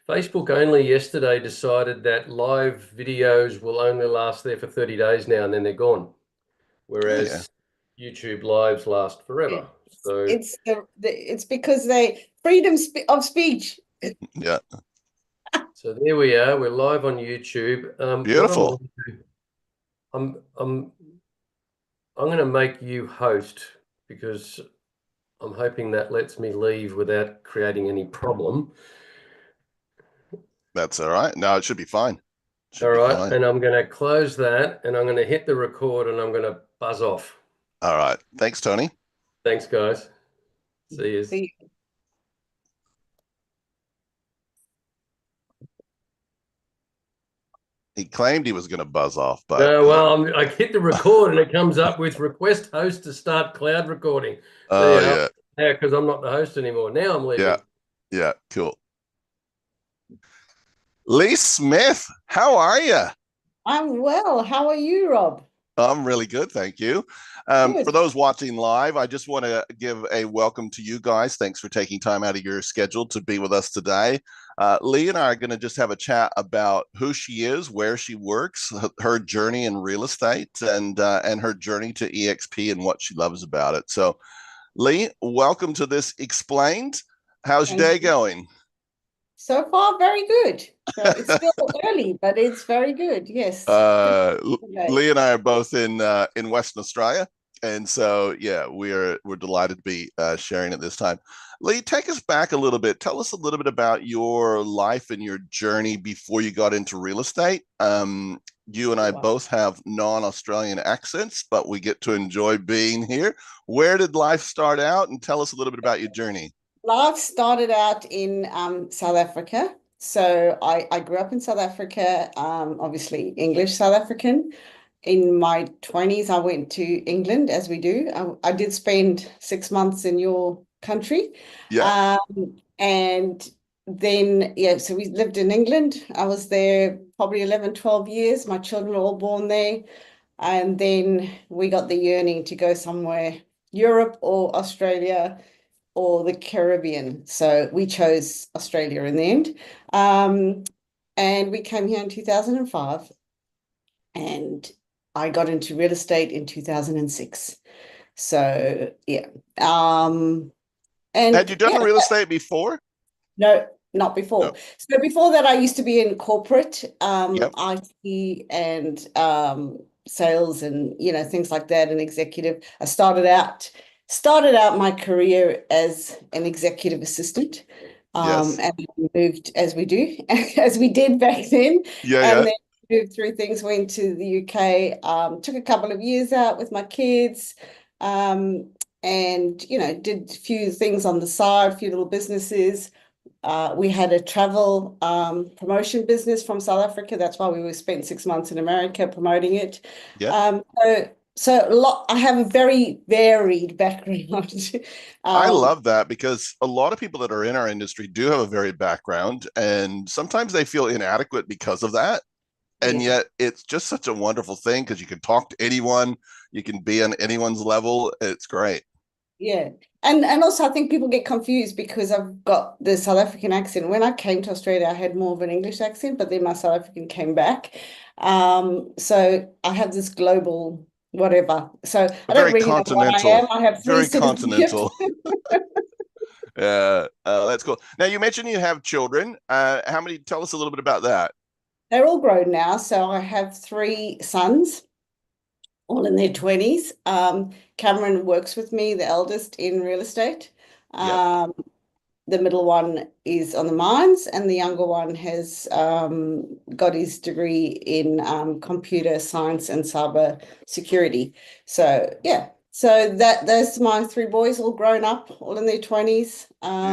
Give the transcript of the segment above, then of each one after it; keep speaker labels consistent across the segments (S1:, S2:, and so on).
S1: Facebook only yesterday decided that live videos will only last there for 30 days now and then they're gone.
S2: Oh yeah.
S1: Whereas YouTube lives last forever. So
S3: It's because they freedom of speech.
S2: Yeah.
S1: so there we are. We're live on YouTube. What I'm
S2: Beautiful.
S1: going to do, I'm going to make you host because I'm hoping that lets me leave without creating any problem.
S2: That's all right. No, it should be fine.
S1: All
S2: Should be
S1: right,
S2: fine.
S1: and I'm going to close that and I'm going to hit the record and I'm going to buzz off.
S2: All right. Thanks, Tony.
S1: Thanks, guys. See you.
S3: See,
S2: He claimed he was going to buzz off, but
S1: No, well, I hit the record and it comes up with request host to start cloud recording. So
S2: oh yeah,
S1: yeah, because I'm not the host anymore. Now I'm
S2: yeah,
S1: leaving.
S2: yeah, cool. Lee Smith, how are you?
S3: I'm well. How are you, Rob?
S2: I'm really good, thank you.
S3: Good.
S2: For those watching live, I just want to give a welcome to you guys. Thanks for taking time out of your schedule to be with us today. Lee and I are going to just have a chat about who she is, where she works, her journey in real estate, and her journey to eXp and what she loves about it. So, Lee, welcome to this Explained. How's your
S3: Thank
S2: day
S3: you.
S2: going?
S3: So far, very good. So it's still early, but it's very good. Yes. Okay.
S2: Lee and I are both in Western Australia, and so yeah, we're delighted to be sharing at this time. Lee, take us back a little bit. Tell us a little bit about your life and your journey before you got into real estate. You and I
S3: Wow.
S2: both have non-Australian accents, but we get to enjoy being here. Where did life start out? And tell us a little bit about your journey.
S3: Life started out in South Africa. So I grew up in South Africa, obviously English South African. In my 20s, I went to England, as we do. I did spend 6 months in your country.
S2: Yeah,
S3: And then, yeah, so we lived in England. I was there probably 11, 12 years. My children were all born there. And then we got the yearning to go somewhere, Europe or Australia or the Caribbean. So we chose Australia in the end. And we came here in 2005 and I got into real estate in 2006. So yeah.
S2: had
S3: And
S2: you done
S3: yeah,
S2: real estate before?
S3: no, not
S2: No.
S3: before. So before that, I used to be in corporate,
S2: Yep.
S3: IT and sales and things like that, and executive. I started out my career as an executive assistant,
S2: Yes.
S3: and moved as we do, as we did back then,
S2: Yeah.
S3: and
S2: Yeah.
S3: then moved through things, went to the UK, took a couple of years out with my kids, and did a few things on the side, a few little businesses. We had a travel promotion business from South Africa. That's why we spent 6 months in America promoting it.
S2: Yeah.
S3: So a lot. I have a very varied background.
S2: I
S3: um,
S2: love that because a lot of people that are in our industry do have a varied background, and sometimes they feel inadequate because of that. And
S3: yeah,
S2: yet, it's just such a wonderful thing because you can talk to anyone, you can be on anyone's level. It's great.
S3: yeah, and also I think people get confused because I've got the South African accent. When I came to Australia, I had more of an English accent, but then my South African came back. So I have this global whatever. So I don't
S2: Very
S3: really know what I am.
S2: continental,
S3: I have three
S2: very
S3: citizenships.
S2: continental. That's cool. Now, you mentioned you have children. How many? Tell us a little bit about that.
S3: They're all grown now. So I have three sons, all in their 20s. Cameron works with me, the eldest, in real estate.
S2: Yep.
S3: Um, the middle one is on the mines, and the younger one has got his degree in computer science and cyber security. So yeah, so those are my three boys, all grown up, all in their 20s.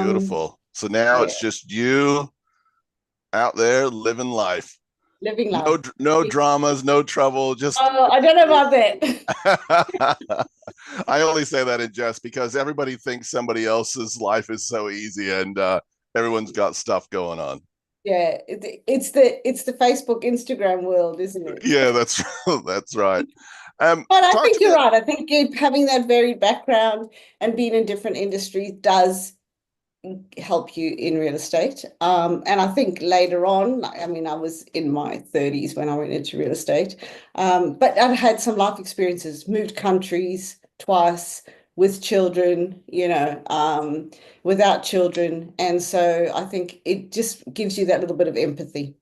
S2: Beautiful. So now
S3: Yeah,
S2: it's just you out there living life.
S3: living life.
S2: No dramas, no trouble. Just
S3: Oh, I don't know about that.
S2: I only say that in jest because everybody thinks somebody else's life is so easy, and everyone's got stuff going on.
S3: Yeah, it's the Facebook, Instagram world, isn't it?
S2: Yeah, that's that's right.
S3: But I
S2: Talk
S3: think
S2: to me.
S3: you're right. I think having that varied background and being in different industries does help you in real estate. And I think later on, I mean, I was in my 30s when I went into real estate, but I've had some life experiences, moved countries twice with children, without children. And so I think it just gives you that little bit of empathy.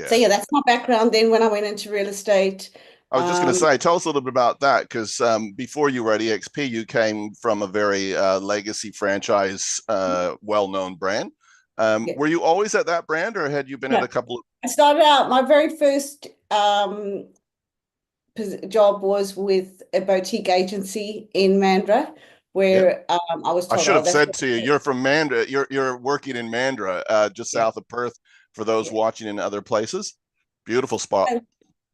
S3: So
S2: Yeah.
S3: yeah, that's my background then when I went into real estate.
S2: I was just going to say, tell us a little bit about that, because before you were at eXp, you came from a very legacy franchise, well-known brand.
S3: Yeah.
S2: Were you always at that brand, or had you been at
S3: Yeah.
S2: a couple of?
S3: I started out, my very first job was with a boutique agency in Mandurah,
S2: Yeah,
S3: where I was
S2: I
S3: told,
S2: should
S3: oh,
S2: have
S3: that's
S2: said to you, you're from Mandurah. You're working in Mandurah, just
S3: yeah,
S2: south of Perth. For those
S3: yeah.
S2: watching in other places, beautiful spot.
S3: And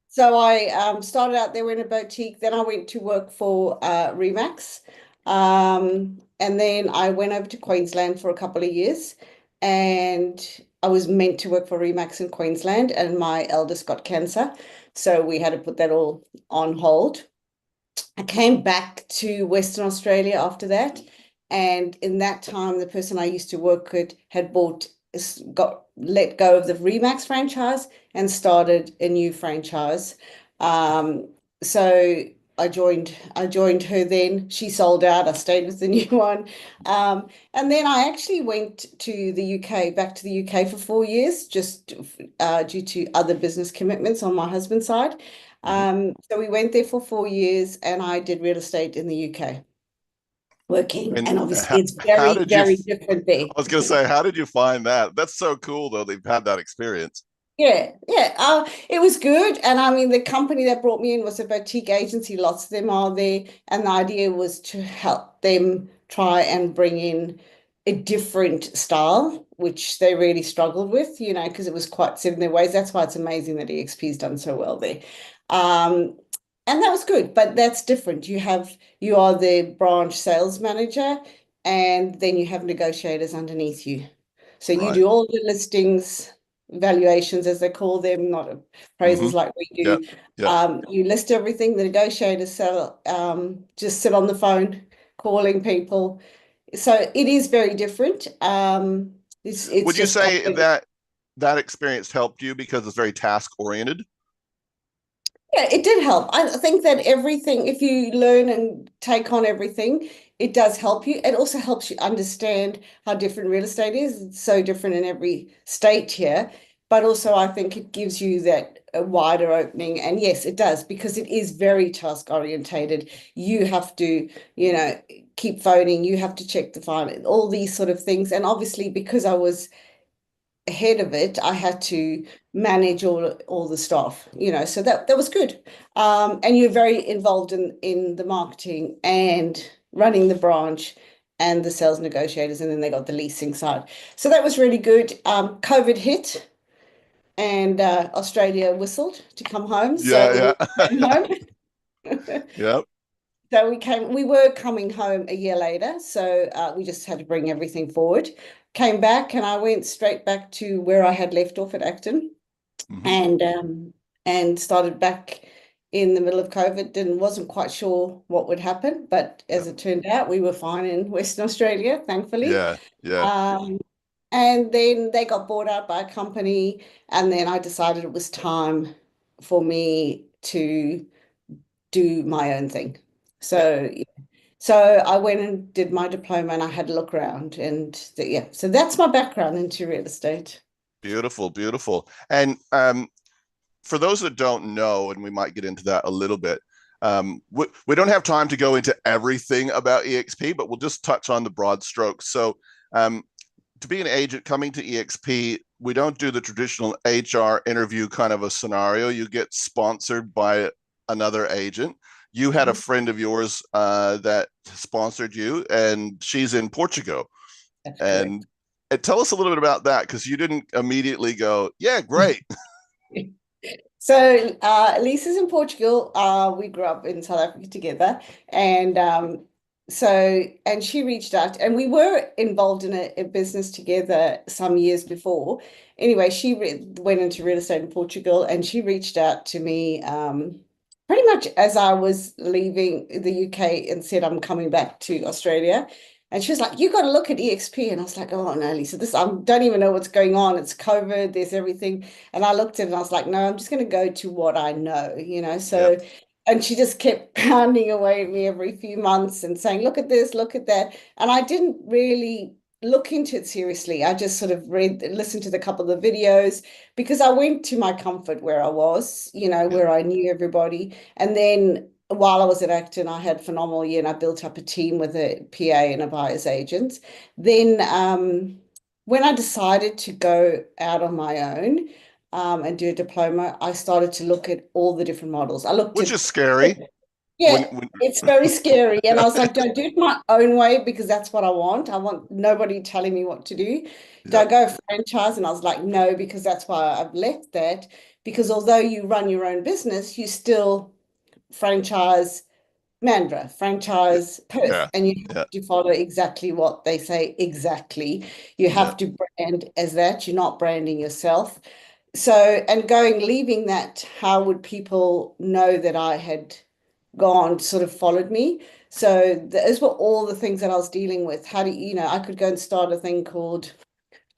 S3: so I started out there in a boutique. Then I went to work for Remax. And then I went over to Queensland for a couple of years. And I was meant to work for Remax in Queensland, and my eldest got cancer. So we had to put that all on hold. I came back to Western Australia after that. And in that time, the person I used to work with had got let go of the Remax franchise and started a new franchise. Um, so I joined her then. She sold out. I stayed with the new one. And then I actually went to the UK, back to the UK for 4 years, just due to other business commitments on my husband's side.
S2: Mhm.
S3: So we went there for 4 years, and I did real estate in the UK working.
S2: And
S3: And obviously
S2: how,
S3: it's
S2: how
S3: very,
S2: did you?
S3: very different there.
S2: I was going to say, how did you find that? That's so cool, though. They've had that experience.
S3: Yeah, yeah. It was good. And I mean, the company that brought me in was a boutique agency. Lots of them are there. And the idea was to help them try and bring in a different style, which they really struggled with, because it was quite set in their ways. That's why it's amazing that eXp's done so well there. Um, and that was good, but that's different. You are the branch sales manager, and then you have negotiators underneath you. So you
S2: Right.
S3: do all the listings, valuations as they call them, not
S2: Hmm.
S3: appraisals like we
S2: Yeah.
S3: do.
S2: Yeah.
S3: You list everything. The negotiators just sit on the phone calling people. So it is very different. It's
S2: Would you
S3: just
S2: say
S3: completely.
S2: that that experience helped you because it's very task oriented?
S3: Yeah, it did help. I think that everything, if you learn and take on everything, it does help you. It also helps you understand how different real estate is. It's so different in every state here. But also, I think it gives you that a wider opening. And yes, it does, because it is very task orientated. You have to, keep phoning, you have to check the file, all these sort of things. And obviously, because I was ahead of it, I had to manage all the staff, so that was good. And you're very involved in the marketing and running the branch and the sales negotiators, and then they got the leasing side. So that was really good. COVID hit, and Australia whistled to come home, so
S2: Yeah.
S3: we came
S2: Yeah.
S3: home.
S2: Yep.
S3: So we were coming home a year later, so we just had to bring everything forward. Came back, and I went straight back to where I had left off at Acton,
S2: Hmm.
S3: and started back in the middle of COVID, and wasn't quite sure what would happen, but
S2: Yep.
S3: as it turned out, we were fine in Western Australia, thankfully.
S2: Yeah. Yeah.
S3: Um, and then they got bought out by a company, and then I decided it was time for me to do my own thing.
S2: Yeah.
S3: So I went and did my diploma, and I had a look around, and yeah, so that's my background into real estate.
S2: Beautiful. Beautiful. And for those that don't know, and we might get into that a little bit, we don't have time to go into everything about eXp, but we'll just touch on the broad strokes. So, to be an agent coming to eXp, we don't do the traditional HR interview kind of a scenario. You get sponsored by another agent. You had a
S3: Mhm.
S2: friend of yours that sponsored you, and she's in Portugal.
S3: That's correct.
S2: And tell us a little bit about that, because you didn't immediately go, "Yeah, great."
S3: So Lisa's in Portugal. We grew up in South Africa together, and and she reached out, and we were involved in a business together some years before. Anyway, she went into real estate in Portugal, and she reached out to me pretty much as I was leaving the UK, and said I'm coming back to Australia. And she was like, you got to look at eXp. And I was like, oh no, Lisa, this, I don't even know what's going on. It's COVID, there's everything. And I looked at it and I was like, no, I'm just going to go to what I know, you know?
S2: Yeah.
S3: So, and she just kept pounding away at me every few months and saying, look at this, look at that. And I didn't really look into it seriously. I just sort of listened to the couple of videos because I went to my comfort where I was, you know,
S2: Yeah.
S3: where I knew everybody. And then while I was at Acton, I had a phenomenal year and I built up a team with a PA and a buyer's agent. Then when I decided to go out on my own and do a diploma, I started to look at all the different models. I looked
S2: Which
S3: at,
S2: is scary
S3: yeah,
S2: when
S3: it's very scary. And I was like, do I do it my own way because that's what I want? I want nobody telling me what to do. Do
S2: yeah,
S3: I go franchise? And I was like, no, because that's why I've left that. Because although you run your own business, you still franchise Mandra,
S2: yeah,
S3: franchise Perth,
S2: yeah,
S3: and you
S2: yeah,
S3: have to follow exactly what they say exactly. You
S2: yeah,
S3: have to brand as that. You're not branding yourself. So, and going, leaving that, how would people know that I had gone, sort of followed me? So those were all the things that I was dealing with. How do you know, I could go and start a thing called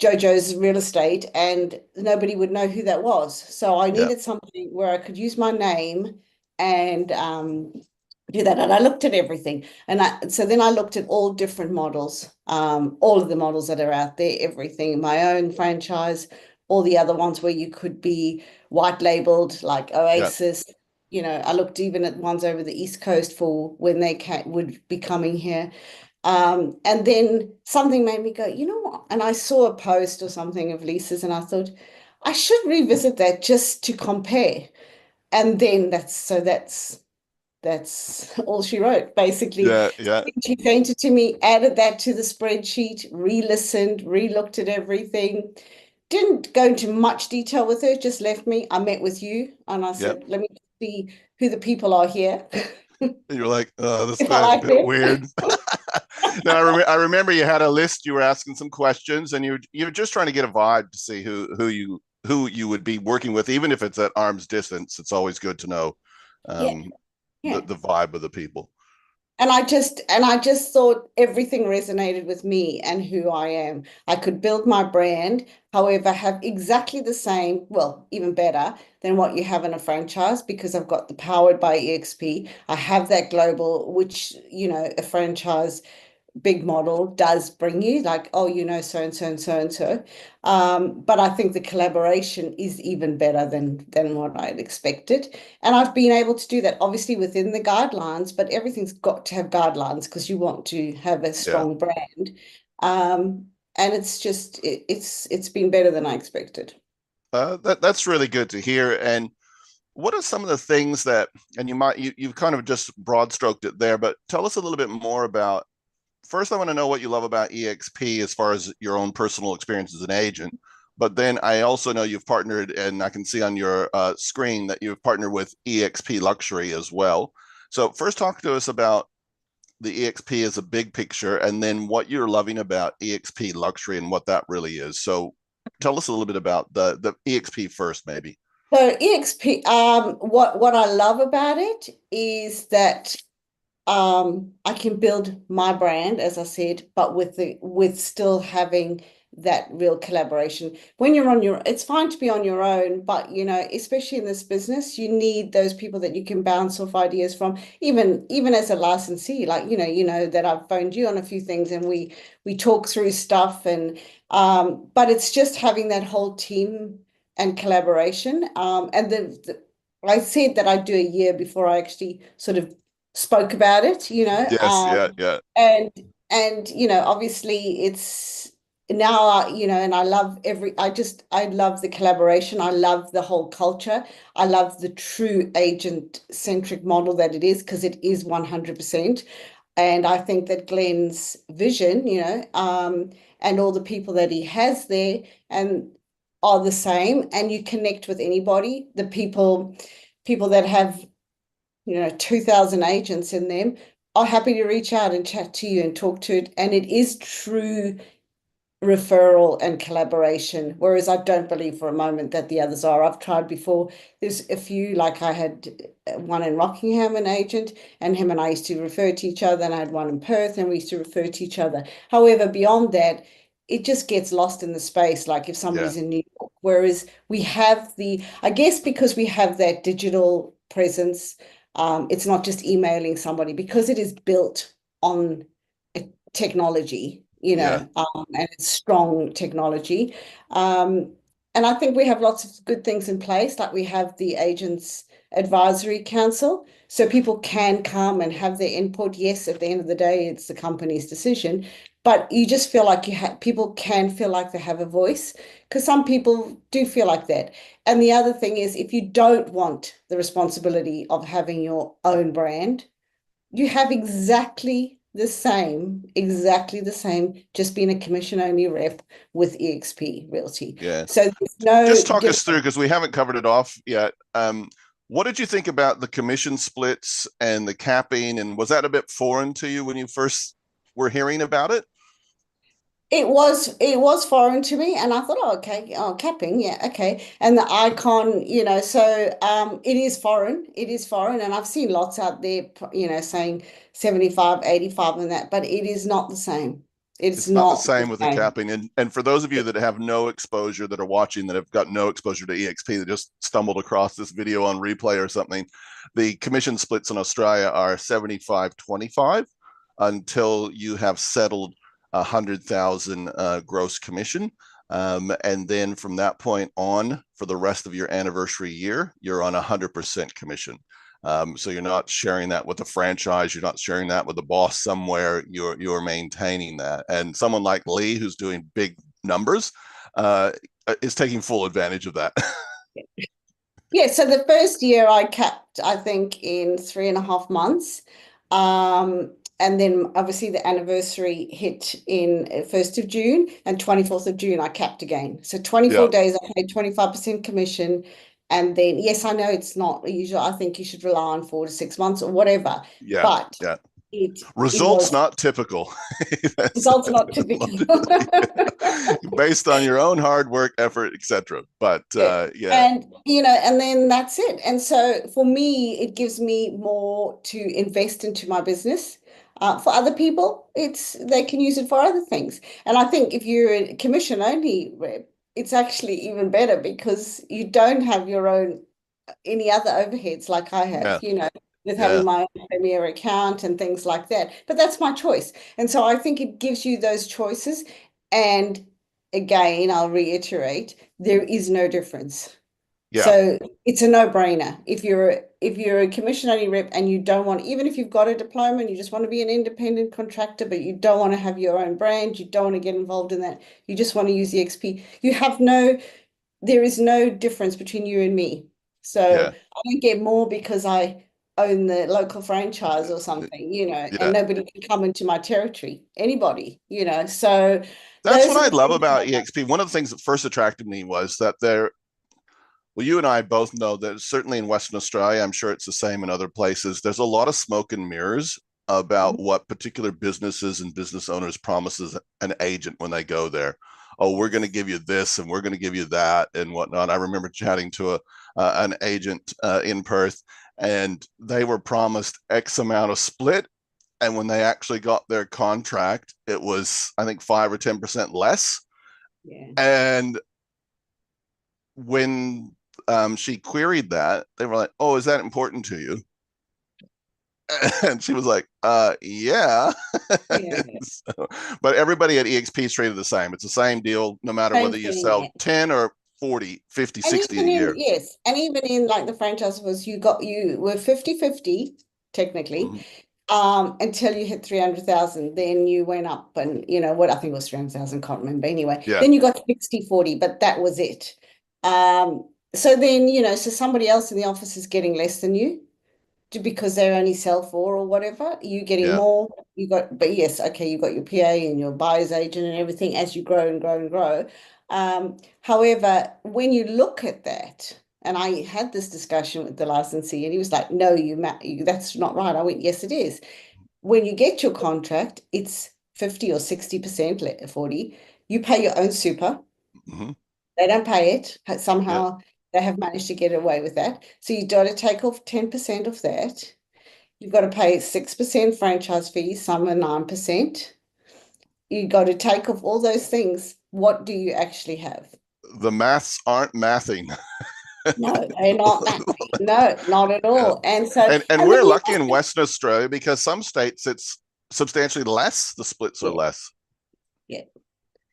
S3: JoJo's Real Estate and nobody would know who that was. So I
S2: yeah,
S3: needed something where I could use my name and do that. And I looked at everything. And so then I looked at all different models, all of the models that are out there, everything, my own franchise, all the other ones where you could be white labeled like
S2: yeah,
S3: Oasis. You know, I looked even at ones over the East Coast for when they would be coming here. And then something made me go, you know what? And I saw a post or something of Lisa's, and I thought, I should revisit that just to compare. And then that's all she wrote, basically.
S2: yeah, yeah,
S3: She sent it to me, added that to the spreadsheet, re-listened, re-looked at everything. Didn't go into much detail with her, just left me. I met with you and I
S2: yeah.
S3: said, let me see who the people are here,
S2: You're like, oh, this
S3: if I
S2: guy's a
S3: like
S2: bit
S3: them.
S2: weird. No, I remember you had a list. You were asking some questions, and you're just trying to get a vibe to see who you would be working with, even if it's at arm's distance. It's always good to know
S3: Yeah,
S2: um,
S3: yeah.
S2: the vibe of the people.
S3: And I just thought everything resonated with me and who I am. I could build my brand, however, have exactly the same, well, even better than what you have in a franchise because I've got the Powered by eXp. I have that global, which, you know, a franchise big model does bring you, like, oh, you know, so and so and so and so. But I think the collaboration is even better than what I'd expected. And I've been able to do that, obviously within the guidelines, but everything's got to have guidelines because you want to have a
S2: Yeah,
S3: strong brand. And it's just it's been better than I expected.
S2: that's really good to hear. And what are some of the things that, and you've kind of just broad stroked it there, but tell us a little bit more about. First, I want to know what you love about eXp as far as your own personal experience as an agent. But then I also know you've partnered, and I can see on your screen that you've partnered with eXp Luxury as well. So first, talk to us about the eXp as a big picture, and then what you're loving about eXp Luxury and what that really is. So tell us a little bit about the eXp first, maybe.
S3: So EXP, what I love about it is that I can build my brand, as I said, but with still having that real collaboration. When you're on your, it's fine to be on your own, but you know, especially in this business, you need those people that you can bounce off ideas from. Even as a licensee, like you know that I've phoned you on a few things, and we talk through stuff, and but it's just having that whole team and collaboration. And I said that I'd do a year before I actually sort of spoke about it, you know,
S2: Yes, yeah, yeah,
S3: and you know, obviously it's now, you know, and I love the collaboration. I love the whole culture. I love the true agent centric model that it is because it is 100%. And I think that Glenn's vision, you know, and all the people that he has there and are the same, and you connect with anybody. The people that have, you know, 2,000 agents in them are happy to reach out and chat to you and talk to it. And it is true referral and collaboration, whereas I don't believe for a moment that the others are. I've tried before. There's a few, like I had one in Rockingham, an agent, and him and I used to refer to each other, and I had one in Perth, and we used to refer to each other. However, beyond that, it just gets lost in the space, like if somebody's in New York, whereas we have I guess because we have that digital presence, it's not just emailing somebody because it is built on technology,
S2: Yeah.
S3: and it's strong technology. And I think we have lots of good things in place, like we have the Agents Advisory Council, so people can come and have their input. Yes, at the end of the day, it's the company's decision, but you just feel like people can feel like they have a voice, because some people do feel like that. And the other thing is, if you don't want the responsibility of having your own brand, you have exactly the same, just being a commission-only rep with eXp Realty.
S2: Yeah.
S3: So there's no
S2: Just talk us through,
S3: difference.
S2: because we haven't covered it off yet. What did you think about the commission splits and the capping? And was that a bit foreign to you when you first were hearing about it?
S3: It was foreign to me, and I thought, oh, okay, oh, capping, yeah, okay. And the icon, so it is foreign. It is foreign, and I've seen lots out there, saying 75, 85 and that, but it is not the same. It's
S2: It's not the
S3: not the
S2: same with the
S3: same.
S2: capping. And for those of you that have no exposure, that are watching, that have got no exposure to EXP, that just stumbled across this video on replay or something, the commission splits in Australia are 75-25 until you have settled 100,000 gross commission. And then from that point on, for the rest of your anniversary year, you're on 100% commission. So you're not sharing that with a franchise. You're not sharing that with the boss somewhere. You're maintaining that. And someone like Lee, who's doing big numbers, is taking full advantage of that.
S3: Yeah, so the first year I capped, I think, in 3.5 months. And then obviously the anniversary hit in 1st of June, and 24th of June I capped again. So 24
S2: Yeah,
S3: days I paid 25% commission. And then, yes, I know it's not usual. I think you should rely on 4 to 6 months or whatever,
S2: yeah,
S3: but
S2: yeah.
S3: it
S2: Results
S3: was
S2: not typical.
S3: results not typical.
S2: Based on your own hard work, effort, etc. But
S3: Yeah.
S2: yeah,
S3: And then that's it. And so for me, it gives me more to invest into my business. For other people, they can use it for other things. And I think if you're a commission only rep, it's actually even better because you don't have your own any other overheads like I have,
S2: yeah,
S3: with
S2: yeah,
S3: having my own Premier account and things like that. But that's my choice. And so I think it gives you those choices. And again, I'll reiterate, there is no difference.
S2: yeah,
S3: So it's a no-brainer. If you're a commission-only rep and you don't want, even if you've got a diploma and you just want to be an independent contractor, but you don't want to have your own brand, you don't want to get involved in that, you just want to use the XP, there is no difference between you and me. So
S2: yeah,
S3: I don't get more because I own the local franchise or something, and
S2: yeah.
S3: nobody can come into my territory, anybody. So
S2: That's
S3: those
S2: what
S3: are
S2: I
S3: the
S2: love
S3: things
S2: about
S3: I love.
S2: EXP. One of the things that first attracted me was that well, you and I both know that certainly in Western Australia, I'm sure it's the same in other places, there's a lot of smoke and mirrors about what particular businesses and business owners promises an agent when they go there. Oh, we're going to give you this and we're going to give you that and whatnot. I remember chatting to an agent in Perth, and they were promised X amount of split. And when they actually got their contract, it was, I think, 5 or 10% less.
S3: Yeah.
S2: And when she queried that, they were like, "Oh, is that important to you?" And she was like, yeah.
S3: Yeah.
S2: So, but everybody at EXP is treated the same. It's the same deal, no matter
S3: Same
S2: whether you
S3: thing.
S2: sell
S3: Yeah.
S2: 10 or 40, 50,
S3: And
S2: 60 a
S3: even in,
S2: year.
S3: yes, and even in like the franchise was you were 50-50 technically,
S2: Mhm.
S3: until you hit 300,000. Then you went up and what I think was 300,000, can't remember anyway.
S2: Yeah,
S3: Then you got 60-40, but that was it. So then, so somebody else in the office is getting less than you because they only sell four or whatever, you getting
S2: yeah,
S3: more. But yes, okay, you got your PA and your buyer's agent and everything as you grow and grow and grow. However, when you look at that, and I had this discussion with the licensee, and he was like, "No, that's not right." I went, "Yes, it is. When you get your contract, it's 50 or 60%, 40. you pay your own super.
S2: Mhm.
S3: They don't pay it.
S2: Yeah.
S3: Somehow they have managed to get away with that. So you've got to take off 10% of that. You've got to pay 6% franchise fees, some are 9%. You got to take off all those things. What do you actually have?
S2: The maths aren't mathing.
S3: No, they're not that. No, not at
S2: Yeah.
S3: all. And so,
S2: And
S3: and
S2: we're
S3: then you
S2: lucky in Western Australia because some states it's substantially less. The splits are
S3: yeah,
S2: less.
S3: yeah.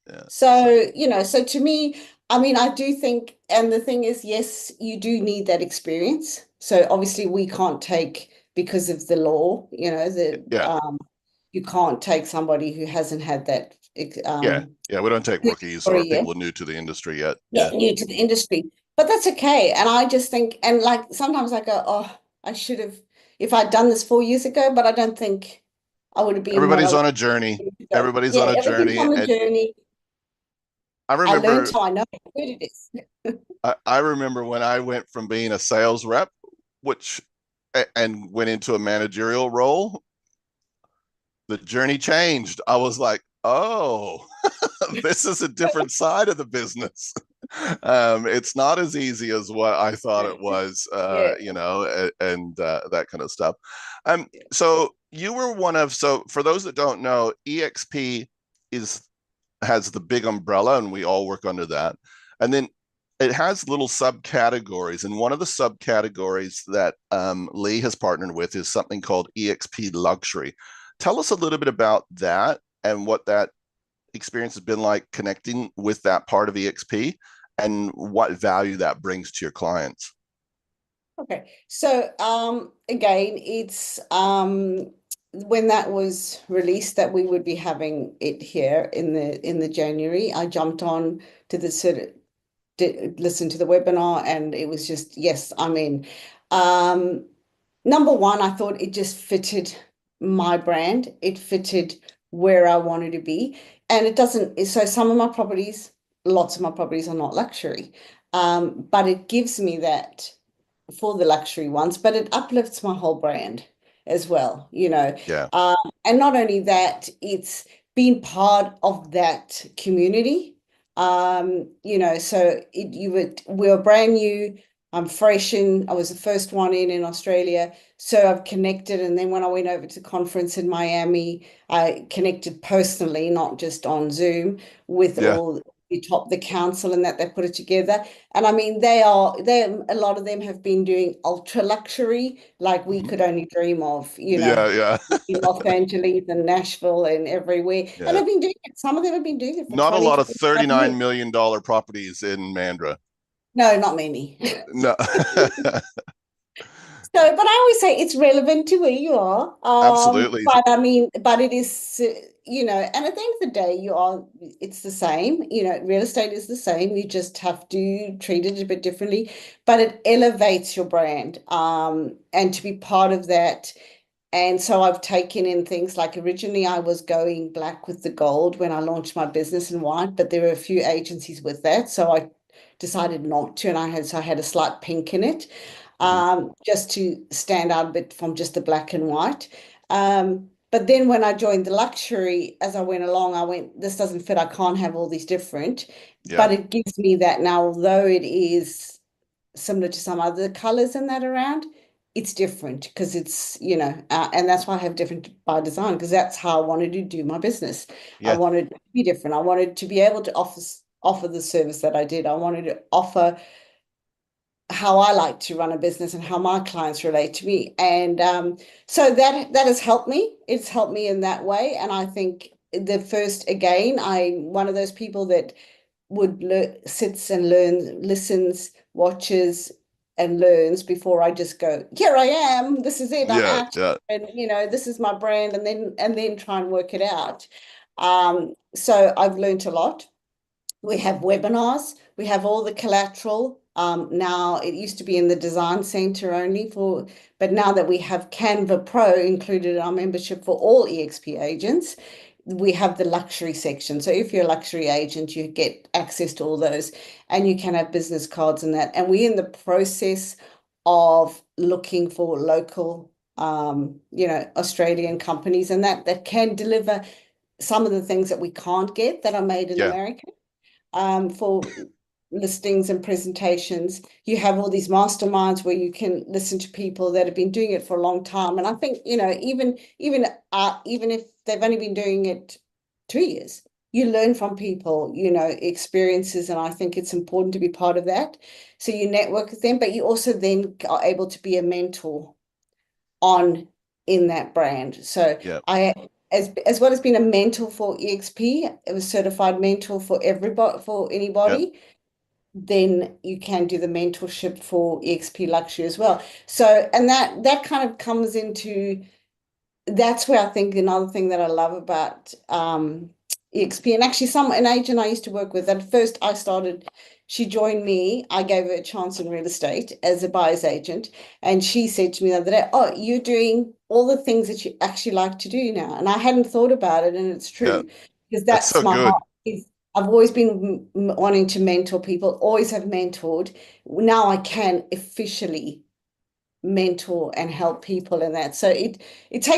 S2: Yeah.
S3: So, so to me, I mean, I do think, and the thing is, yes, you do need that experience. So obviously we can't take, because of the law,
S2: Yeah.
S3: you can't take somebody who hasn't had that
S2: Yeah. Yeah. We don't take rookies
S3: for a
S2: or
S3: year.
S2: people new to the industry yet.
S3: Yeah,
S2: Yeah.
S3: new to the industry. But that's okay. And I just think, and like sometimes I go, oh, I should have, if I'd done this 4 years ago, but I don't think I would have been what I
S2: Everybody's
S3: was
S2: on a journey.
S3: to go.
S2: Everybody's
S3: Yeah,
S2: on a
S3: everything's
S2: journey.
S3: on the
S2: And
S3: journey.
S2: I
S3: I learned
S2: remember
S3: how I know how good it is.
S2: I remember when I went from being a sales rep, which and went into a managerial role, the journey changed. I was like, oh, this is a different side of the business. It's not as easy as what I thought it was,
S3: Yeah.
S2: and that kind of stuff. So you were so for those that don't know, eXp is has the big umbrella, and we all work under that. And then it has little subcategories, and one of the subcategories that Lee has partnered with is something called eXp Luxury. Tell us a little bit about that and what that experience has been like connecting with that part of eXp and what value that brings to your clients.
S3: Okay. So again, it's when that was released that we would be having it here in the January, I jumped on to the sort of listen to the webinar, and it was just, yes, I'm in. Number one, I thought it just fitted my brand. It fitted where I wanted to be. And it doesn't, so some of my properties, lots of my properties are not luxury. But it gives me that for the luxury ones, but it uplifts my whole brand as well,
S2: Yeah.
S3: And not only that, it's been part of that community. So we were brand new. I'm fresh in, I was the first one in Australia. So I've connected. And then when I went over to the conference in Miami, I connected personally, not just on Zoom, with
S2: Yeah.
S3: all the council and that they put it together. And I mean, they a lot of them have been doing ultra luxury, like we
S2: Mhm.
S3: could only dream of,
S2: Yeah. Yeah.
S3: in Los Angeles and Nashville and everywhere. And
S2: Yeah.
S3: they've been doing it. Some of them have been doing it for
S2: Not a
S3: 20,
S2: lot of
S3: 25
S2: $39
S3: years.
S2: million properties in Mandra.
S3: No, not many.
S2: No.
S3: So, but I always say it's relevant to where you are.
S2: Absolutely.
S3: But I mean, but it is, and at the end of the day, it's the same. Real estate is the same. You just have to treat it a bit differently, but it elevates your brand. And to be part of that. And so I've taken in things like originally I was going black with the gold when I launched my business in white, but there were a few agencies with that. So I decided not to, and I had a slight pink in it,
S2: Mhm.
S3: just to stand out a bit from just the black and white. But then when I joined the luxury, as I went along, I went, this doesn't fit. I can't have all these different,
S2: Yeah.
S3: but it gives me that now, although it is similar to some other colors in that around, it's different because it's, and that's why I have different by design, because that's how I wanted to do my business. I
S2: Yeah.
S3: wanted to be different. I wanted to be able to offer the service that I did. I wanted to offer how I like to run a business and how my clients relate to me. And so that has helped me. It's helped me in that way. And I think the first, again, I'm one of those people that would sits and learns, listens, watches, and learns before I just go, here I am, this is it, I'm
S2: Yeah.
S3: out,
S2: Yeah.
S3: and this is my brand, and then try and work it out. So I've learned a lot. We have webinars, we have all the collateral. Now it used to be in the design center only but now that we have Canva Pro included in our membership for all eXp agents, we have the luxury section. So if you're a luxury agent, you get access to all those, and you can have business cards and that. And we're in the process of looking for local, Australian companies and that can deliver some of the things that we can't get that are made in
S2: Yeah.
S3: America. For listings and presentations, you have all these masterminds where you can listen to people that have been doing it for a long time. And I think, you know, even if they've only been doing it 2 years, you learn from people, you know, experiences, and I think it's important to be part of that. So you network with them, but you also then are able to be a mentor in that brand. So
S2: Yeah.
S3: as well as being a mentor for eXp, a certified mentor for everybody, for anybody, then you can do the mentorship for eXp Luxury as well. So, and that kind of comes into, that's where I think another thing that I love about eXp, and actually an agent I used to work with, at first she joined me, I gave her a chance in real estate as a buyer's agent, and she said to me the other day, oh, you're doing all the things that you actually like to do now. And I hadn't thought about it, and it's true, because
S2: That's
S3: that's
S2: so
S3: my
S2: good.
S3: heart. I've always been wanting to mentor people, always have mentored. Now I can officially mentor and help people in that. So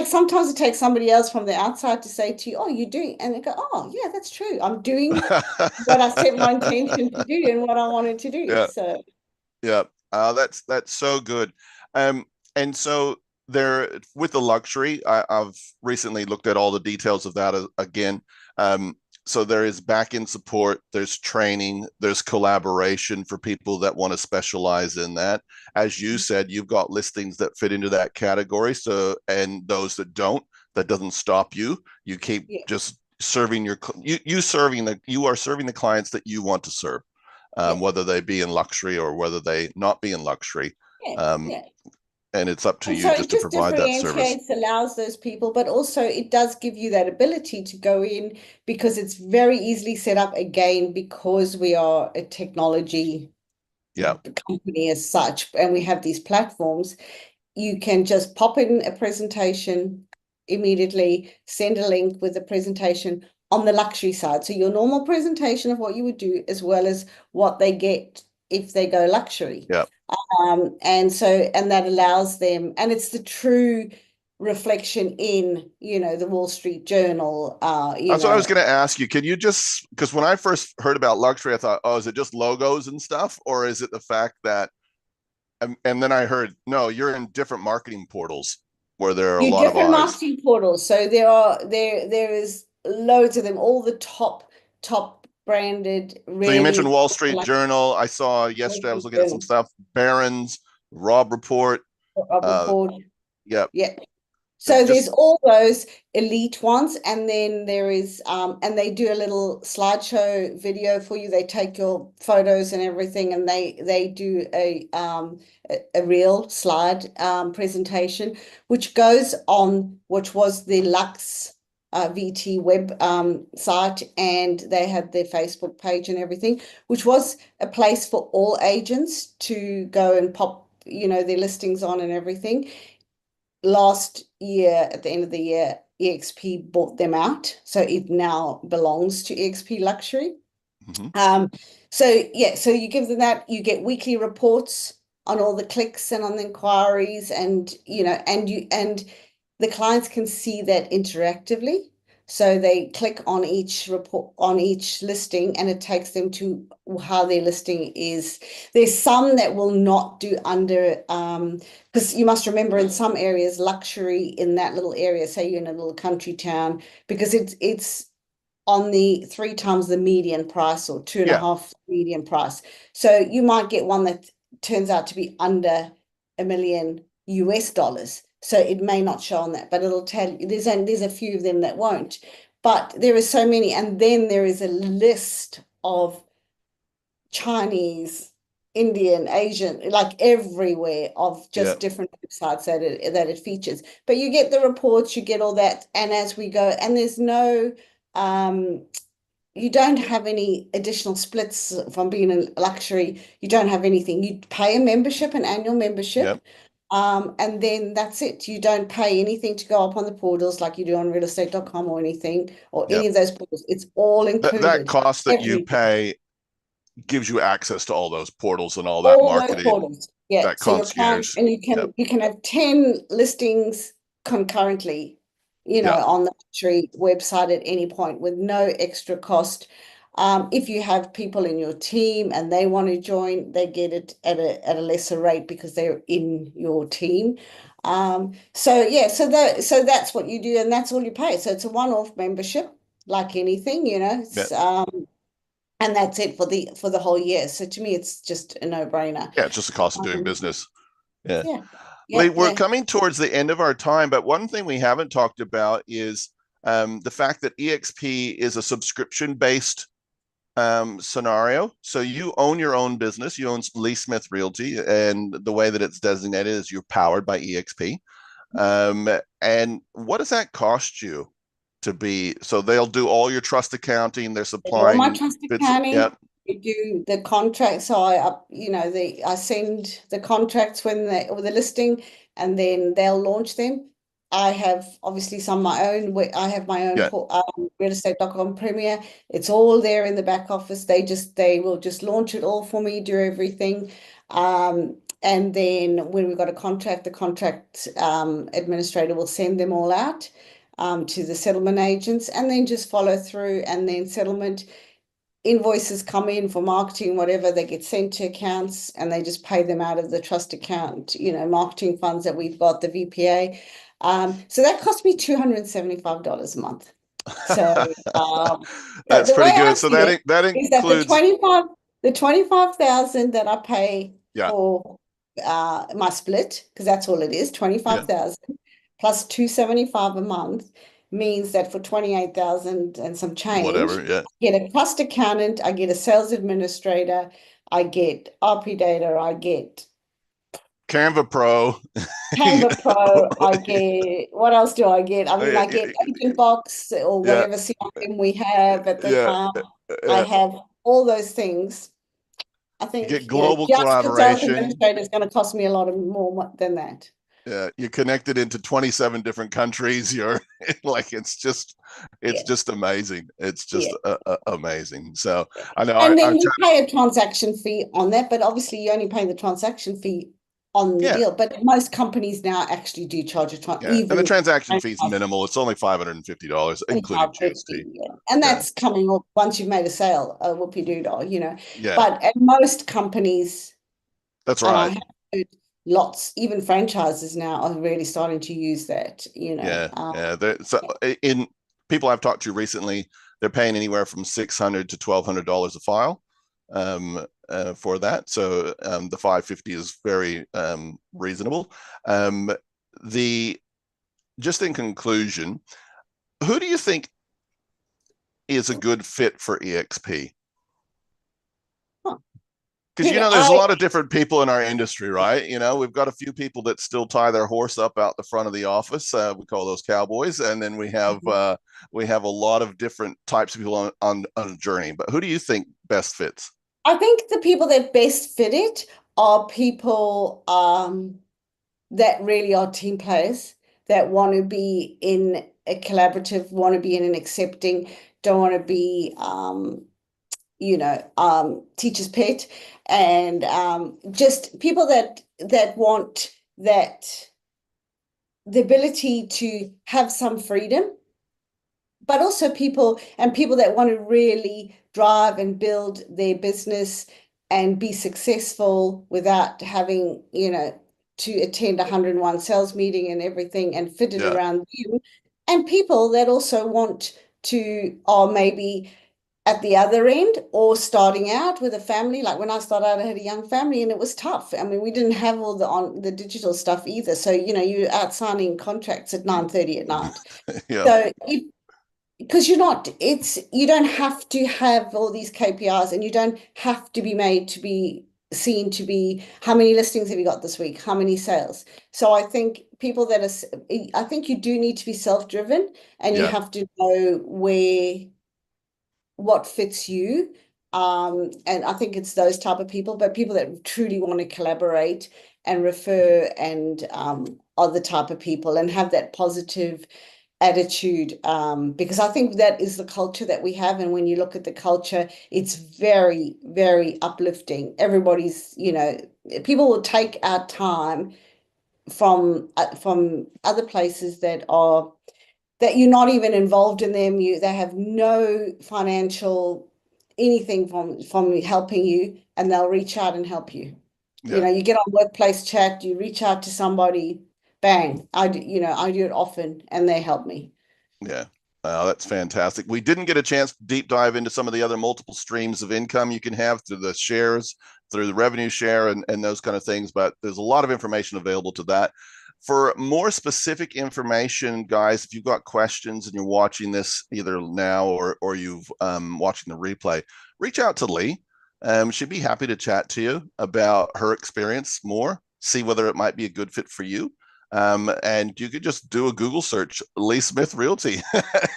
S3: sometimes it takes somebody else from the outside to say to you, oh, you're doing, and they go, oh yeah, that's true. I'm doing what I set my intention to do and what I wanted to do.
S2: Yeah.
S3: So
S2: yeah, that's so good. And so there, with the luxury, I've recently looked at all the details of that again. So there is back-end support, there's training, there's collaboration for people that want to specialize in that. As you said, you've got listings that fit into that category. So, and those that don't, that doesn't stop you. You keep just serving you are serving the clients that you want to serve, whether they be in luxury or whether they not be in luxury. And it's up to you just to provide that service.
S3: Allows those people, but also it does give you that ability to go in, because it's very easily set up again, because we are a technology company as such, and we have these platforms. You can just pop in a presentation immediately, send a link with a presentation on the luxury side. So your normal presentation of what you would do, as well as what they get if they go luxury. And that allows them, and it's the true reflection in, you know, the Wall Street Journal.
S2: That's what I was going to ask you. Can you just, because when I first heard about luxury, I thought, oh, is it just logos and stuff? Or is it the fact that, and then I heard, no, you're in different marketing portals where there are a lot of eyes.
S3: Marketing portals. So there is loads of them, all the top branded. Really,
S2: so you mentioned Wall Street Journal. I saw yesterday, I was looking at some stuff, Barron's, Robb Report.
S3: Yeah. So there's all those elite ones, and then there is, and they do a little slideshow video for you. They take your photos and everything, and they do a real slide presentation, which goes on, which was the Lux VT web site, and they had their Facebook page and everything, which was a place for all agents to go and pop, you know, their listings on and everything. Last year, at the end of the year, eXp bought them out, so it now belongs to eXp Luxury. So you give them that, you get weekly reports on all the clicks and on the inquiries, and you know, and the clients can see that interactively. So they click on each report, on each listing, and it takes them to how their listing is. There's some that will not do under, because you must remember, in some areas, luxury in that little area, say you're in a little country town, because it's on the 3 times the median price, or 2.5 median price. So you might get one that turns out to be under $1 million US. So it may not show on that, but it'll tell you. There's a few of them that won't, but there are so many. And then there is a list of Chinese, Indian, Asian, like everywhere, of just different websites that it features. But you get the reports, you get all that, and as we go, and there's no you don't have any additional splits from being in luxury. You don't have anything. You pay a membership, an annual membership. And then that's it. You don't pay anything to go up on the portals like you do on realestate.com or anything, or any of those portals. It's all included.
S2: That cost that you pay gives you access to all those portals and all that marketing.
S3: Portals. Yeah.
S2: That
S3: so
S2: concierge.
S3: And you can have 10 listings concurrently, you know,
S2: Yeah.
S3: on the Tree website at any point with no extra cost. If you have people in your team and they want to join, they get it at a lesser rate because they're in your team. So yeah, so that's what you do, and that's all you pay. So it's a one-off membership, like anything, you know.
S2: Yeah.
S3: It's and that's it for the whole year. So to me, it's just a no-brainer.
S2: Yeah, it's just the cost of doing
S3: Um,
S2: business. Yeah.
S3: yeah,
S2: Lee,
S3: yeah,
S2: we're
S3: yeah.
S2: coming towards the end of our time, but one thing we haven't talked about is the fact that eXp is a subscription-based scenario. So you own your own business. You own Lee Smith Realty, and the way that it's designated is you're powered by eXp. And what does that cost you to be? So they'll do all your trust accounting. They're
S3: They do all my
S2: supplying
S3: trust
S2: bits. Yeah,
S3: accounting. We do the contract. So I send the contracts when with the listing, and then they'll launch them. I have obviously some of my own. I have my own
S2: yeah.
S3: realestate.com Premier. It's all there in the back office. They will just launch it all for me, do everything. And then when we've got a contract, the contract administrator will send them all out to the settlement agents, and then just follow through, and then settlement invoices come in for marketing, whatever, they get sent to accounts, and they just pay them out of the trust account, you know, marketing funds that we've got, the VPA. So that cost me $275 a month. So
S2: That's
S3: the
S2: pretty
S3: way I
S2: good. So
S3: see it
S2: that
S3: is that
S2: includes,
S3: the 25,000 that I pay
S2: yeah,
S3: for my split, because that's all it is,
S2: yeah,
S3: 25,000 plus 275 a month means that for 28,000 and some change,
S2: whatever. Yeah,
S3: I get a trust accountant, I get a sales administrator, I get RP data, I get
S2: Canva Pro.
S3: Canva Pro, I get, what else do I get? I mean,
S2: Yeah,
S3: I get Agent Box or
S2: yeah,
S3: whatever CRM we have at the
S2: yeah,
S3: time. I
S2: yeah.
S3: have all those things. I
S2: You get
S3: think,
S2: global
S3: just the sales
S2: collaboration.
S3: administrator is going to cost me a lot of more than that.
S2: Yeah, you're connected into 27 different countries. You're like, it's
S3: Yeah,
S2: just amazing. It's just
S3: yeah.
S2: amazing. So I know
S3: And
S2: I've
S3: then you pay a transaction fee on that, but obviously you only pay the transaction fee on the
S2: yeah,
S3: deal. But most companies now actually do charge
S2: yeah. And the
S3: even
S2: transaction fee is minimal. It's only $550, including GST.
S3: 25.50, yeah. And
S2: Yeah,
S3: that's coming up once you've made a sale, a whoopie doodle, you know.
S2: yeah,
S3: But at most companies,
S2: that's
S3: and I
S2: right.
S3: have heard lots, even franchises now are really starting to use that, you know.
S2: Yeah, yeah. So in people I've talked to recently, they're paying anywhere from $600 to $1,200 a file for that. So the 550 is very reasonable. Um, the just in conclusion, who do you think is a good fit for eXp?
S3: Huh.
S2: Because there's a lot of different people in our industry, right? We've got a few people that still tie their horse up out the front of the office. We call those cowboys, and then we have a lot of different types of people on a journey. But who do you think best fits?
S3: I think the people that best fit it are people that really are team players, that want to be in a collaborative, want to be in an accepting, don't want to be teacher's pet, and just people that want that the ability to have some freedom, but also people that want to really drive and build their business and be successful without having, to attend 101 sales meeting and everything and fit it
S2: Yeah,
S3: around you. And people that also want to, or maybe at the other end, or starting out with a family. Like when I started out, I had a young family and it was tough. I mean, we didn't have all the digital stuff either. So, you're out signing contracts at 9:30 at night.
S2: yeah,
S3: So because you don't have to have all these KPIs, and you don't have to be made to be seen to be, how many listings have you got this week? How many sales? So I think I think you do need to be self-driven, and you
S2: yeah,
S3: have to know what fits you. And I think it's those type of people, but people that truly want to collaborate and refer, and are the type of people, and have that positive attitude, because I think that is the culture that we have. And when you look at the culture, it's very, very uplifting. Everybody's, people will take our time from other places that are that you're not even involved in them. They have no financial anything from helping you, and they'll reach out and help you.
S2: Yeah.
S3: You get on workplace chat, you reach out to somebody, bang. I do it often, and they help me.
S2: Yeah. That's fantastic. We didn't get a chance to deep dive into some of the other multiple streams of income you can have through the shares, through the revenue share, and those kind of things, but there's a lot of information available to that. For more specific information, guys, if you've got questions and you're watching this either now or you've watching the replay, reach out to Lee. She'd be happy to chat to you about her experience more, see whether it might be a good fit for you. And you could just do a Google search, Lee Smith Realty,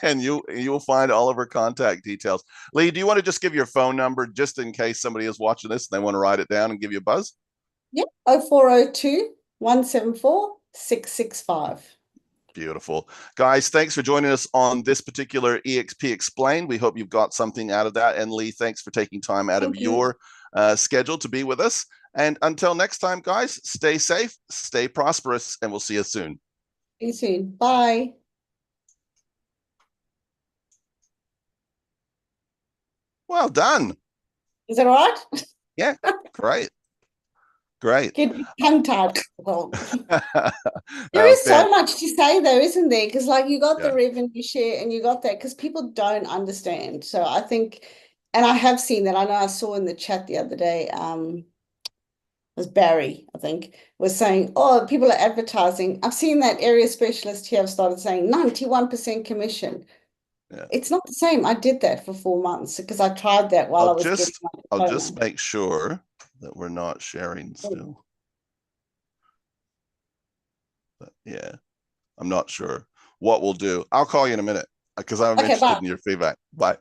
S2: and you will find all of her contact details. Lee, do you want to just give your phone number just in case somebody is watching this and they want to write it down and give you a buzz?
S3: Yep, 0402-174-665.
S2: Beautiful. Guys, thanks for joining us on this particular eXp Explained. We hope you've got something out of that. And Lee, thanks for taking time out of your schedule to be with us. And until next time, guys, stay safe, stay prosperous, and we'll see you soon.
S3: See you soon. Bye.
S2: Well done.
S3: Is that all right?
S2: Yeah, great. Great.
S3: Get tongue-tied. Well, there is so much to say though, isn't there? Because like you got the revenue share and you got that because people don't understand. So I think, and I have seen that. I know I saw in the chat the other day, it was Barry, I think, was saying, oh, people are advertising. I've seen that area specialist here have started saying 91% commission.
S2: Yeah.
S3: It's not the same. I did that for 4 months because I tried that while I was getting my diploma.
S2: I'll just make sure that we're not sharing still. But yeah, I'm not sure what we'll do. I'll call you in a minute because I'm interested in your feedback. Bye.